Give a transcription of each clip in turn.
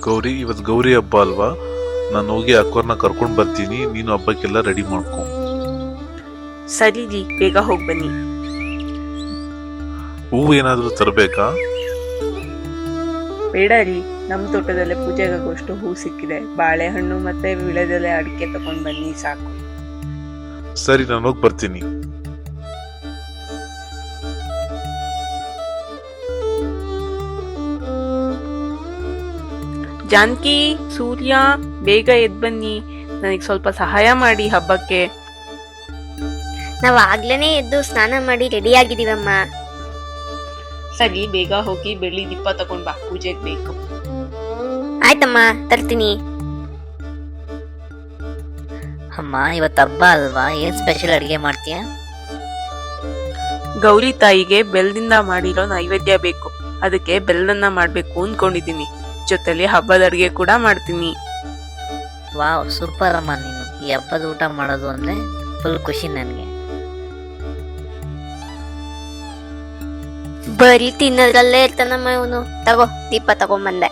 ಗೌರಿ, ಇವತ್ತು ಗೌರಿ ಹಬ್ಬ ಅಲ್ವಾ? ನಾನು ಹೋಗಿ ಅಕ್ಕೋರ್ನ ಕರ್ಕೊಂಡು ಬರ್ತೀನಿ, ನೀನು ಹಬ್ಬಕ್ಕೆಲ್ಲ ರೆಡಿ ಮಾಡ್ಕೊ. ಸರಿ ರೀ, ಬೇಗ ಹೋಗಿ ಬನ್ನಿ. ಹೂವು ಏನಾದರೂ ತರಬೇಕಾ? ಬೇಡ ರೀ, ನಮ್ಮ ತೋಟದಲ್ಲೇ ಪೂಜೆಗಾಗೋಷ್ಟು ಹೂ ಸಿಕ್ಕಿದೆ. ಬಾಳೆಹಣ್ಣು ಮತ್ತೆ ವಿಳೆದೆಲೆ ಅಡಿಕೆ ತಗೊಂಡ್ ಬನ್ನಿ ಸಾಕು. ಸರಿ, ನಾನು ಹೋಗಿ ಬರ್ತೀನಿ. ಜಾನಕಿ, ಸೂರ್ಯ, ಬೇಗ ಎದ್ ಬನ್ನಿ, ನನಗೆ ಸ್ವಲ್ಪ ಸಹಾಯ ಮಾಡಿ ಹಬ್ಬಕ್ಕೆ. ನಾವ್ ಆಗ್ಲೇನೆ ಎದ್ದು ಸ್ನಾನ ಮಾಡಿ ರೆಡಿ ಆಗಿದೀವಮ್ಮ. ಸರಿ, ಬೇಗ ಹೋಗಿ ಬೆಳ್ಳಿ ದೀಪ ತಗೊಂಡ್ ಬಾ, ಪೂಜೆಗೆ ಬೇಕು. ಆಯ್ತಮ್ಮ, ತರ್ತೀನಿ. ಅಮ್ಮ, ಇವತ್ತು ಹಬ್ಬ ಅಲ್ವಾ? ಏನ್ ಸ್ಪೆಷಲ್ ಅಡಿಗೆ ಮಾಡ್ತೀಯ? ಗೌರಿ ತಾಯಿಗೆ ಬೆಲ್ಲದಿಂದ ಮಾಡಿರೋ ನೈವೇದ್ಯ ಬೇಕು, ಅದಕ್ಕೆ ಬೆಲ್ಲನ್ನ ಮಾಡ್ಬೇಕು ಅನ್ಕೊಂಡಿದೀನಿ. ಜೊತೆಲಿ ಹಬ್ಬದ ಅಡಿಗೆ ಕೂಡ ಮಾಡ್ತೀನಿ. ವಾವ್, ಸೂಪರ್ ಅಮ್ಮ. ನೀನು ಈ ಹಬ್ಬದ ಊಟ ಮಾಡೋದು ಅಂದ್ರೆ ಫುಲ್ ಖುಷಿ ನನಗೆ. ಬರೀ ತಿನ್ನೋದ್ರಲ್ಲೇ ಇರ್ತಾನಮ್ಮ ಇವನು. ತಗೋ, ದೀಪ ತಗೊಂಬಂದೆ.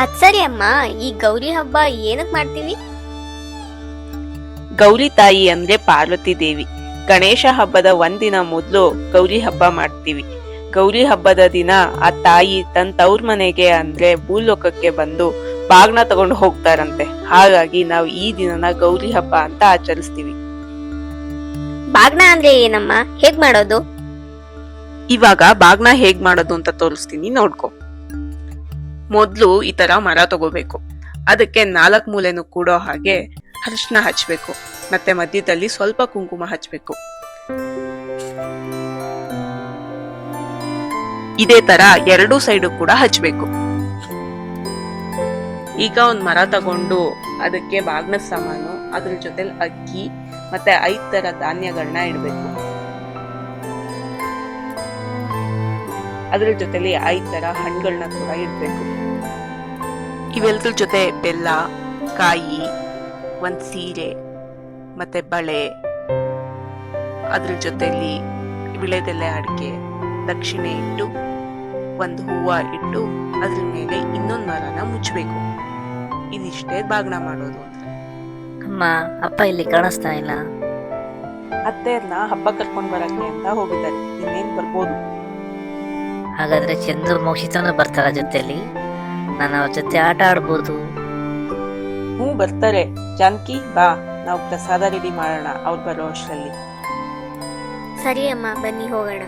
ಅದ್ ಸರಿ ಅಮ್ಮ, ಈ ಗೌರಿ ಹಬ್ಬ ಏನಕ್ ಮಾಡ್ತೀವಿ? ಗೌರಿ ತಾಯಿ ಅಂದ್ರೆ ಪಾರ್ವತಿ ದೇವಿ. ಗಣೇಶ ಹಬ್ಬದ ಒಂದಿನ ಮೊದಲು ಗೌರಿ ಹಬ್ಬ ಮಾಡ್ತೀವಿ. ಗೌರಿ ಹಬ್ಬದ ದಿನ ಆ ತಾಯಿ ತನ್ನ ತವ್ರ ಮನೆಗೆ ಅಂದ್ರೆ ಭೂಲೋಕಕ್ಕೆ ಬಂದು ಬಾಗ್ನ ತಗೊಂಡು ಹೋಗ್ತಾರಂತೆ. ಹಾಗಾಗಿ ನಾವು ಈ ದಿನನ ಗೌರಿ ಹಬ್ಬ ಅಂತ ಆಚರಿಸ್ತೀವಿ. ಬಾಗ್ನ ಅಂದ್ರೆ ಏನಮ್ಮ? ಹೇಗ್ ಮಾಡೋದು? ಇವಾಗ ಬಾಗ್ನ ಹೇಗ್ ಮಾಡೋದು ಅಂತ ತೋರಿಸ್ತೀನಿ, ನೋಡ್ಕೊ. ಮೊದ್ಲು ಈ ತರ ಮರ ತಗೋಬೇಕು. ಅದಕ್ಕೆ 4 ಮೂಲೆನೂ ಕೂಡೋ ಹಾಗೆ ಅರಿಶಿನ ಹಚ್ಬೇಕು, ಮತ್ತೆ ಮಧ್ಯದಲ್ಲಿ ಸ್ವಲ್ಪ ಕುಂಕುಮ ಹಚ್ಬೇಕು. ಇದೇ ತರ 2 ಸೈಡು ಕೂಡ ಹಚ್ಬೇಕು. ಈಗ ಒಂದ್ ಮರ ತಗೊಂಡು ಅದಕ್ಕೆ ಬಾಗ್ನದ ಸಾಮಾನು, ಅದ್ರ ಜೊತೆಲಿ ಅಕ್ಕಿ ಮತ್ತೆ 5 ತರ ಧಾನ್ಯಗಳನ್ನ ಇಡ್ಬೇಕು. ಅದ್ರ ಜೊತೆಲಿ 5 ತರ ಹಣ್ಣುಗಳನ್ನ ಕೂಡ ಇಡ್ಬೇಕು. ಇವೆಲ್ಲದ್ರ ಜೊತೆ ಬೆಲ್ಲ, ಕಾಯಿ, ಒಂದ್ ಸೀರೆ ಮತ್ತೆ ಬಳೆ, ಅದ್ರ ಜೊತೆಲಿ ವಿಳೆದೆಲೆ ಅಡಿಕೆ, ದಕ್ಷಿಣೆ ಇಟ್ಟು ಒಂದು ಹೂವ ಇಟ್ಟು ಅದ್ರ ಮೇಲೆ ಇನ್ನೊಂದು ಮರನ ಮುಚ್ಚಬೇಕು. ಇದಿಷ್ಟೇ ಬಾಗ್ನ ಮಾಡೋದು. ಅಮ್ಮ, ಅಪ್ಪ ಇಲ್ಲಿ ಕಾಣಿಸ್ತಾ ಇಲ್ಲ. ಅತ್ತೆಯರ್ನ ಹಬ್ಬ ಕರ್ಕೊಂಡ್ ಬರಕ್ಕೆ ಅಂತ ಹೋಗಿದ್ದಾರೆ, ಇನ್ನೇನ್ ಬರ್ಬೋದು. ಹಾಗಾದ್ರೆ ಚಂದ್ರು ಮೋಕ್ಷಿತನು ಬರ್ತಾರ ಜೊತೆಲಿ? ನಾನು ಅವ್ರ ಜೊತೆ ಆಟ ಆಡ್ಬೋದು. ಬರ್ತಾರೆ. ಜಾನಕಿ, ಬಾ, ನಾವು ಪ್ರಸಾದ ರೆಡಿ ಮಾಡೋಣ ಅವ್ರು ಬರೋ ಅಷ್ಟರಲ್ಲಿ. ಸರಿ ಅಮ್ಮ, ಬನ್ನಿ ಹೋಗೋಣ.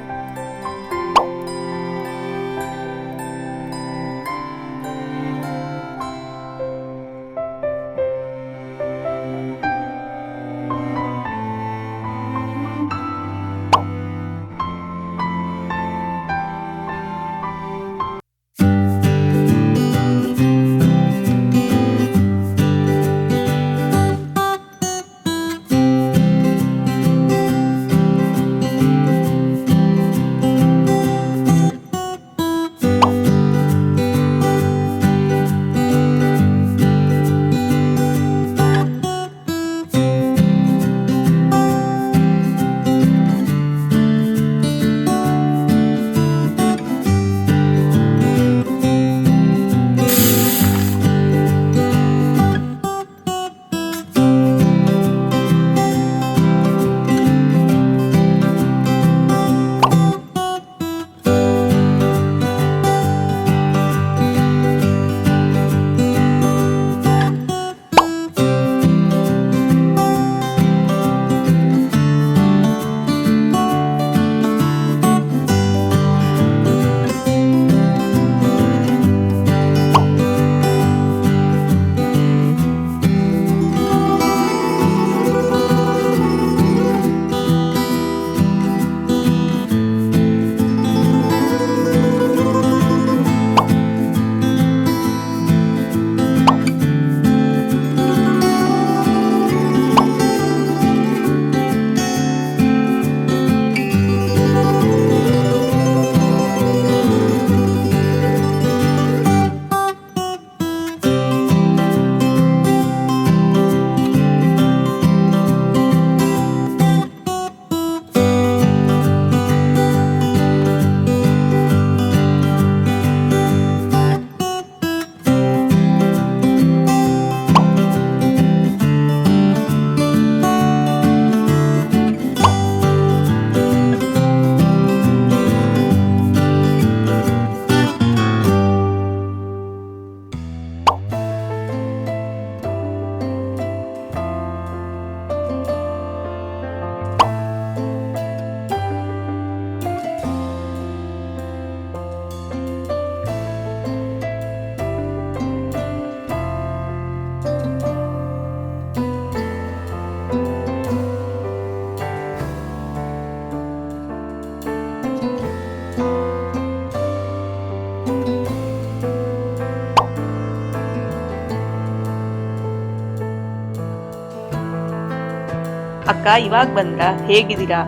ಅಕ್ಕ ಇವಾಗ ಬಂದ್ರ? ಹೇಗಿದ್ದೀರಾ?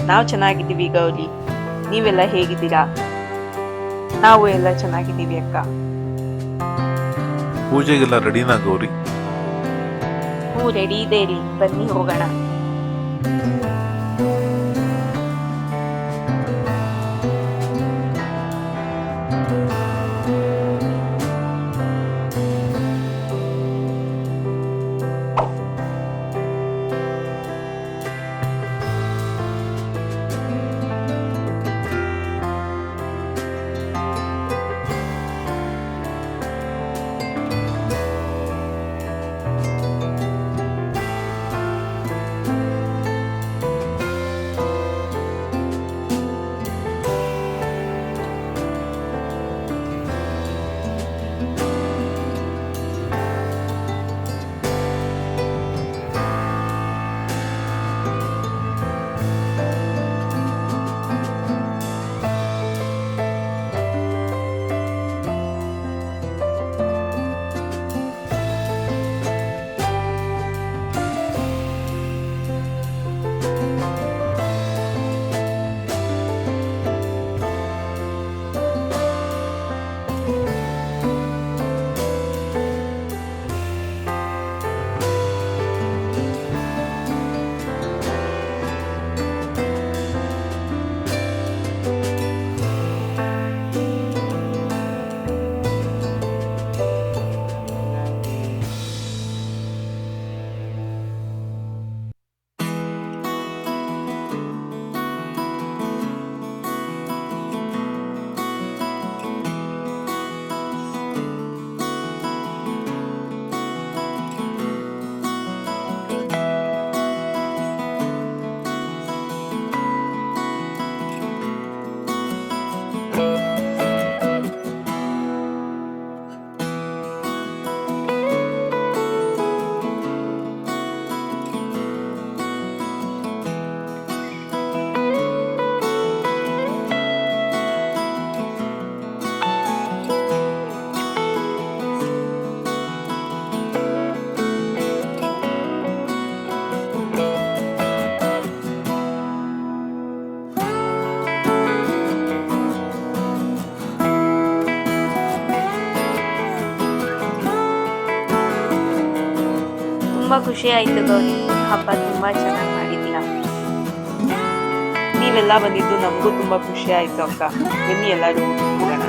ನಾವು ಚೆನ್ನಾಗಿದ್ದೀವಿ ಗೌರಿ. ನೀವೆಲ್ಲ ಹೇಗಿದ್ದೀರಾ? ನಾವು ಎಲ್ಲ ಚೆನ್ನಾಗಿದ್ದೀವಿ ಅಕ್ಕ. ಪೂಜೆಗೆಲ್ಲ ರೆಡಿನಾ ಗೌರಿ? ಹ್ಞೂ ರೆಡಿ ಇದೆ ರೀ, ಬನ್ನಿ ಹೋಗೋಣ. ತುಂಬಾ ಖುಷಿ ಆಯ್ತು ಗೌರಿ, ಹಬ್ಬ ತುಂಬಾ ಚೆನ್ನಾಗಿ ಮಾಡಿದ್ದೀರಾ. ನೀವೆಲ್ಲ ಬಂದಿದ್ದು ನಮಗೂ ತುಂಬಾ ಖುಷಿ ಆಯ್ತು ಅಕ್ಕ. ಬನ್ನಿ ಎಲ್ಲರೂ ಹೋಗೋಣ.